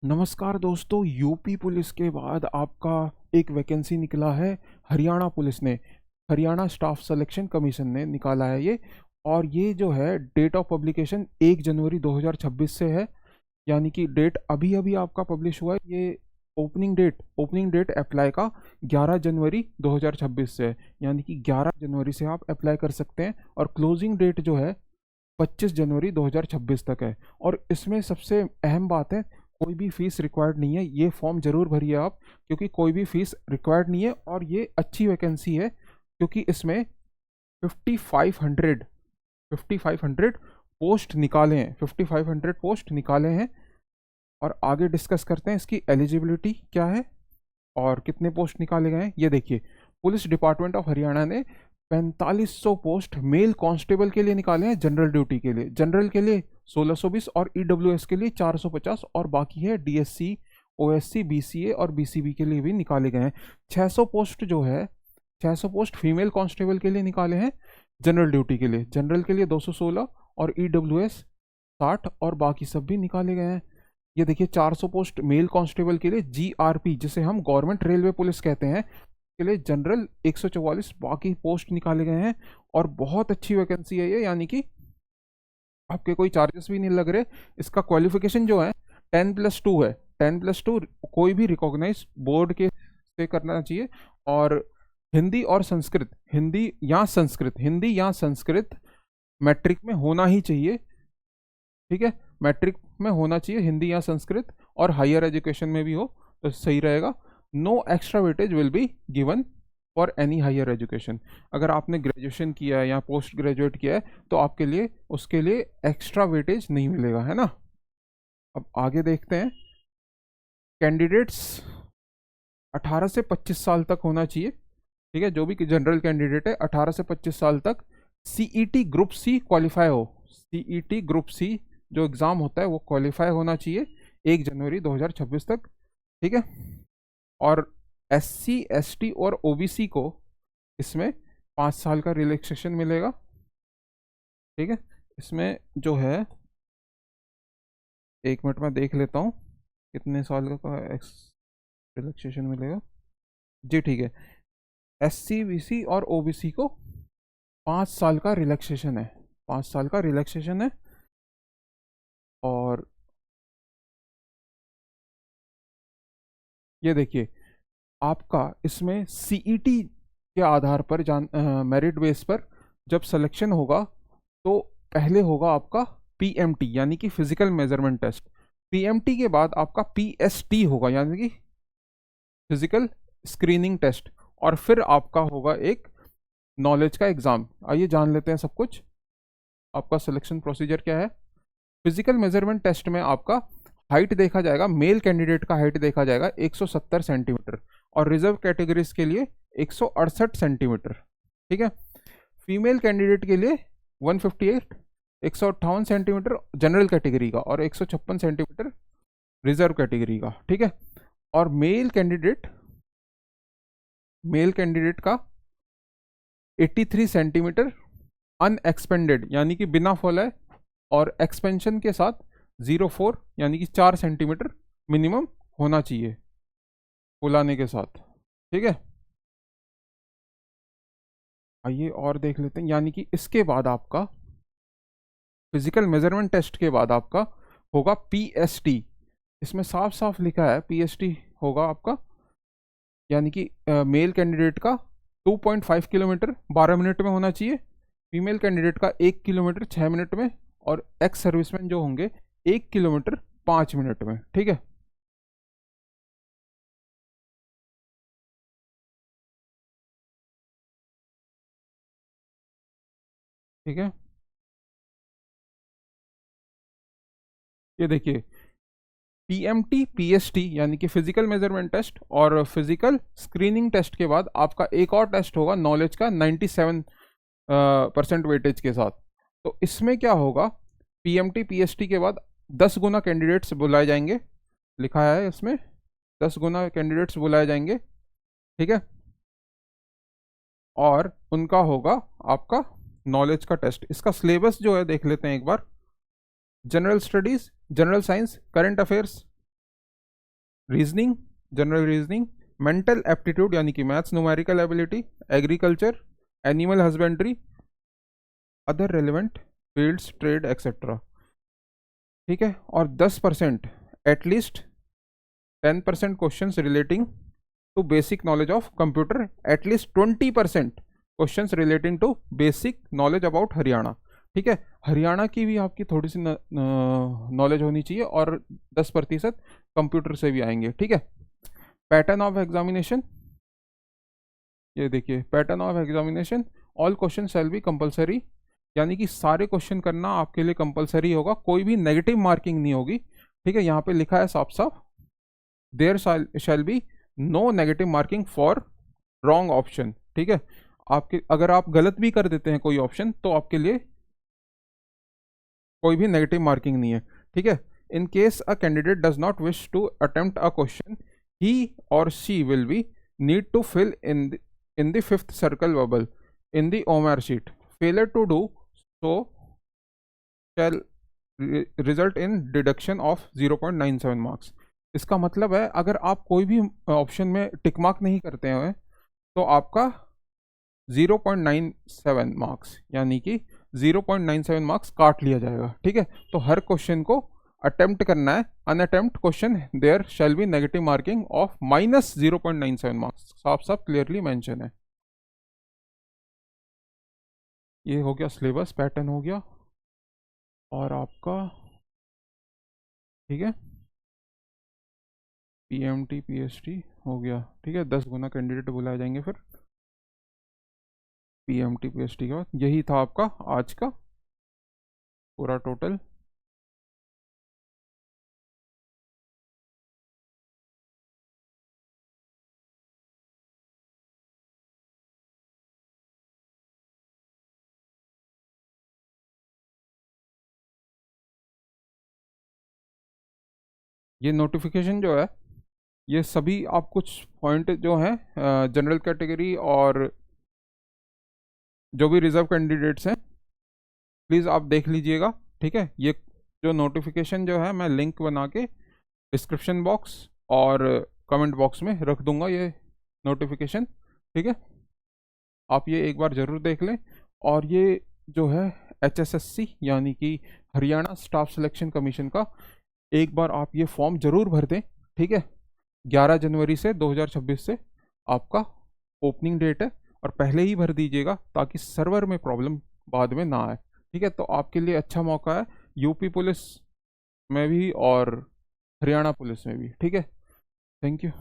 नमस्कार दोस्तों, UP police के बाद आपका एक वैकेंसी निकला है। हरियाणा पुलिस ने, हरियाणा स्टाफ सिलेक्शन कमीशन ने निकाला है ये। और ये जो है डेट ऑफ पब्लिकेशन 1 जनवरी 2026 से है, यानी कि डेट अभी अभी आपका पब्लिश हुआ है। ये ओपनिंग डेट अप्लाई का 11 जनवरी 2026 से है, यानी कि 11 जनवरी से आप अप्लाई कर सकते हैं। और क्लोजिंग डेट जो है 25 जनवरी 2026 तक है। और इसमें सबसे अहम बात है, कोई भी फीस रिक्वायर्ड नहीं है। ये फॉर्म जरूर भरिए आप, क्योंकि कोई भी फीस रिक्वायर्ड नहीं है। और ये अच्छी वैकेंसी है, क्योंकि इसमें 5500 पोस्ट निकाले हैं, 5500 पोस्ट निकाले हैं। और आगे डिस्कस करते हैं इसकी एलिजिबिलिटी क्या है और कितने पोस्ट निकाले गए हैं। ये देखिए, पुलिस डिपार्टमेंट ऑफ हरियाणा ने 4500 पोस्ट मेल कांस्टेबल के लिए निकाले हैं। जनरल ड्यूटी के लिए, जनरल के लिए 1620 और ईडब्ल्यूएस के लिए 450, और बाकी है डीएससी, ओएससी, बीसीए और बीसीबी के लिए भी निकाले गए हैं। 600 पोस्ट जो है, 600 पोस्ट फीमेल कांस्टेबल के लिए निकाले हैं। जनरल ड्यूटी के लिए, जनरल के लिए 216 और ईडब्ल्यूएस 60, और बाकी सब भी निकाले गए हैं। ये देखिए, 400 पोस्ट मेल कांस्टेबल के लिए जीआरपी, जिसे हम गवर्नमेंट रेलवे पुलिस कहते हैं, के लिए जनरल 144 बाकी पोस्ट निकाले गए हैं। और बहुत अच्छी वैकेंसी है ये, यानी कि आपके कोई चार्जेस भी नहीं लग रहे। इसका क्वालिफिकेशन जो है 10+2 है। 10+2 कोई भी रिकॉग्नाइज बोर्ड के से करना चाहिए। और हिंदी और संस्कृत, हिंदी या संस्कृत मैट्रिक में होना ही चाहिए। ठीक है, मैट्रिक में होना चाहिए हिंदी या संस्कृत, और हायर एजुकेशन में भी हो तो सही रहेगा। No extra weightage will be given for any higher education. अगर आपने ग्रेजुएशन किया है या पोस्ट ग्रेजुएट किया है तो आपके लिए उसके लिए एक्स्ट्रा वेटेज नहीं मिलेगा, है ना। अब आगे देखते हैं। कैंडिडेट्स 18 से 25 साल तक होना चाहिए। ठीक है, जो भी जनरल कैंडिडेट है 18 से 25 साल तक सीईटी ग्रुप सी क्वालिफाई हो। सीईटी ग्रुप सी जो एग्ज़ाम होता है वो क्वालिफाई होना चाहिए 1 जनवरी 2026 तक। ठीक है, और एससी, एसटी और ओबीसी को इसमें 5 साल का रिलैक्सेशन मिलेगा। ठीक है, इसमें जो है, एक मिनट में देख लेता हूँ कितने साल का रिलैक्सेशन मिलेगा। जी ठीक है, एससी, बीसी और ओबीसी को 5 साल का रिलैक्सेशन है, 5 साल का रिलैक्सेशन है। और ये देखिए, आपका इसमें सीईटी के आधार पर मेरिट बेस पर जब सिलेक्शन होगा तो पहले होगा आपका पीएमटी, यानी कि फिजिकल मेजरमेंट टेस्ट। पीएमटी के बाद आपका पीएसटी होगा, यानी कि फिजिकल स्क्रीनिंग टेस्ट। और फिर आपका होगा एक नॉलेज का एग्जाम। आइए जान लेते हैं सब कुछ। आपका सिलेक्शन प्रोसीजर क्या है। फिजिकल मेजरमेंट टेस्ट में आपका हाइट देखा जाएगा, मेल कैंडिडेट का हाइट देखा जाएगा 170 सेंटीमीटर, और रिजर्व कैटेगरीज के लिए 168 सेंटीमीटर। ठीक है, फीमेल कैंडिडेट के लिए 158, 158 सेंटीमीटर जनरल कैटेगरी का, और 156 सेंटीमीटर रिजर्व कैटेगरी का। ठीक है, और मेल कैंडिडेट का 83 सेंटीमीटर अनएक्सपेंडेड, यानी कि बिना फॉलाए, और एक्सपेंशन के साथ 0.4 यानी कि 4 सेंटीमीटर मिनिमम होना चाहिए फुलाने के साथ। ठीक है, आइए और देख लेते हैं। यानी कि इसके बाद आपका फिजिकल मेजरमेंट टेस्ट के बाद आपका होगा पीएसटी। इसमें साफ साफ लिखा है पीएसटी होगा आपका, यानी कि मेल कैंडिडेट का 2.5 किलोमीटर 12 मिनट में होना चाहिए, फीमेल कैंडिडेट का 1 किलोमीटर 6 मिनट में, और एक्स सर्विसमैन जो होंगे 1 किलोमीटर 5 मिनट में। ठीक है, ठीक है, ये देखिए, पीएमटी पीएसटी यानी कि फिजिकल मेजरमेंट टेस्ट और फिजिकल स्क्रीनिंग टेस्ट के बाद आपका एक और टेस्ट होगा नॉलेज का 97% वेटेज के साथ। तो इसमें क्या होगा, पीएमटी पीएसटी के बाद 10 गुना कैंडिडेट्स बुलाए जाएंगे, लिखा है इसमें 10 गुना कैंडिडेट्स बुलाए जाएंगे। ठीक है, और उनका होगा आपका नॉलेज का टेस्ट। इसका सिलेबस जो है देख लेते हैं एक बार। General studies, general science, current affairs, reasoning, general reasoning, mental aptitude यानी कि maths, numerical ability, agriculture, animal husbandry, other relevant fields, trade etcetera. ठीक है, और 10% at least 10% question relating to basic knowledge of computer, at least 20% question relating to basic knowledge about Haryana. ठीक है, हरियाणा की भी आपकी थोड़ी सी नॉलेज होनी चाहिए, और 10% कंप्यूटर से भी आएंगे। ठीक है, पैटर्न ऑफ एग्जामिनेशन, ये देखिए pattern of examination, all question shall be compulsory, यानी कि सारे क्वेश्चन करना आपके लिए कंपलसरी होगा, कोई भी नेगेटिव मार्किंग नहीं होगी। ठीक है, यहाँ पे लिखा है साफ साफ, there shall be no negative marking for wrong option. ठीक है, आपके अगर आप गलत भी कर देते हैं कोई ऑप्शन तो आपके लिए कोई भी नेगेटिव मार्किंग नहीं है। ठीक है, in case a candidate does not wish to attempt a question, he और she will be need to fill in the fifth circle bubble in the OMR sheet. Failure to do so shall result in deduction of 0.97 marks. इसका मतलब है अगर आप कोई भी option में tick mark नहीं करते हैं तो आपका 0.97 मार्क्स यानी कि 0.97 मार्क्स काट लिया जाएगा। ठीक है, तो हर क्वेश्चन को अटेम्प्ट करना है, unattempt question there shall be negative marking of -0.97 marks, साफ साफ क्लियरली मेंशन है। ये हो गया सिलेबस, पैटर्न हो गया, और आपका ठीक है पीएमटी पीएसटी हो गया। ठीक है, 10 गुना कैंडिडेट बुलाए जाएंगे फिर पीएमटी पीएसटी के बाद। यही था आपका आज का पूरा टोटल। ये नोटिफिकेशन जो है ये सभी आप कुछ पॉइंट जो हैं जनरल कैटेगरी और जो भी रिजर्व कैंडिडेट्स हैं प्लीज़ आप देख लीजिएगा। ठीक है, ये जो नोटिफिकेशन जो है मैं लिंक बना के डिस्क्रिप्शन बॉक्स और कमेंट बॉक्स में रख दूंगा ये नोटिफिकेशन। ठीक है, आप ये एक बार ज़रूर देख लें, और ये जो है HSSC यानी कि हरियाणा स्टाफ सिलेक्शन कमीशन का एक बार आप ये फॉर्म ज़रूर भर दें। ठीक है, 11 जनवरी से 2026 से आपका ओपनिंग डेट है, और पहले ही भर दीजिएगा ताकि सर्वर में प्रॉब्लम बाद में ना आए। ठीक है, तो आपके लिए अच्छा मौका है यूपी पुलिस में भी और हरियाणा पुलिस में भी। ठीक है, थैंक यू।